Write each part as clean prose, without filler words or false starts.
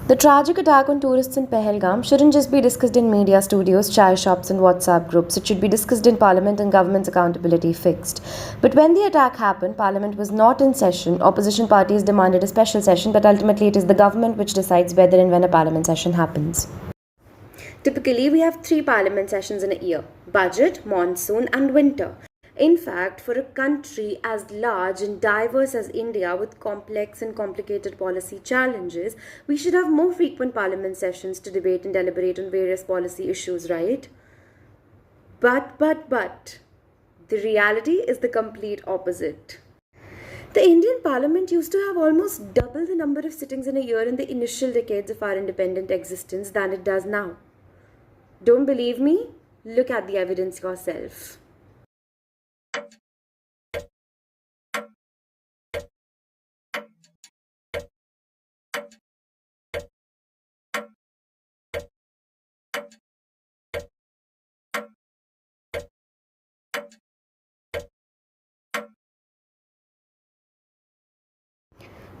The tragic attack on tourists in Pahalgam shouldn't just be discussed in media studios, chai shops, and WhatsApp groups. It should be discussed in Parliament and government's accountability fixed. But when the attack happened, Parliament was not in session. Opposition parties demanded a special session, but ultimately it is the government which decides whether and when a Parliament session happens. Typically, we have 3 Parliament sessions in a year: budget, monsoon, and winter. In fact, for a country as large and diverse as India with complex and complicated policy challenges, we should have more frequent Parliament sessions to debate and deliberate on various policy issues, right? But, the reality is the complete opposite. The Indian Parliament used to have almost double the number of sittings in a year in the initial decades of our independent existence than it does now. Don't believe me? Look at the evidence yourself.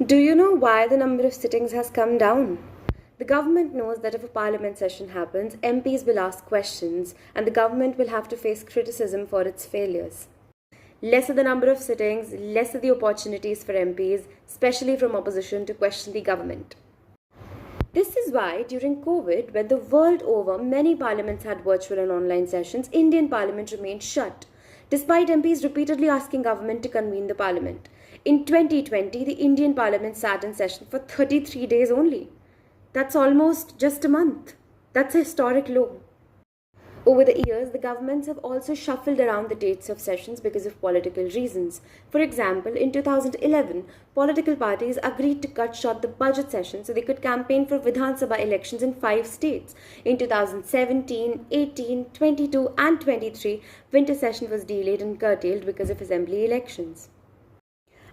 Do you know why the number of sittings has come down? The government knows that if a Parliament session happens, MPs will ask questions and the government will have to face criticism for its failures. Lesser the number of sittings, lesser the opportunities for MPs, especially from opposition, to question the government. This is why during COVID, when the world over many parliaments had virtual and online sessions, Indian Parliament remained shut, despite MPs repeatedly asking government to convene the Parliament. In 2020, the Indian Parliament sat in session for 33 days only. That's almost just a month. That's a historic low. Over the years, the governments have also shuffled around the dates of sessions because of political reasons. For example, in 2011, political parties agreed to cut short the budget session so they could campaign for Vidhan Sabha elections in 5 states. In 2017, 18, 22 and 23, winter session was delayed and curtailed because of assembly elections.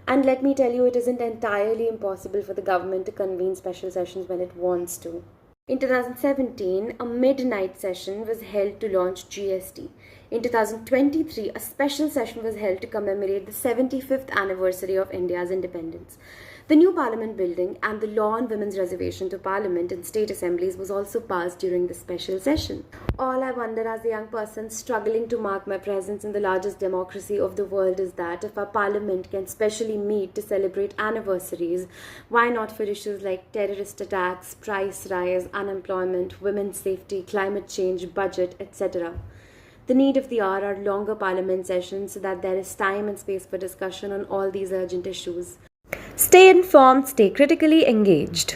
And let me tell you, it isn't entirely impossible for the government to convene special sessions when it wants to. In 2017, a midnight session was held to launch GST. In 2023, a special session was held to commemorate the 75th anniversary of India's independence. The new Parliament building and the law on women's reservation to Parliament and state assemblies was also passed during the special session. All I wonder as a young person struggling to mark my presence in the largest democracy of the world is that if our Parliament can specially meet to celebrate anniversaries, why not for issues like terrorist attacks, price rise, unemployment, women's safety, climate change, budget, etc.? The need of the hour are longer Parliament sessions so that there is time and space for discussion on all these urgent issues. Stay informed, stay critically engaged.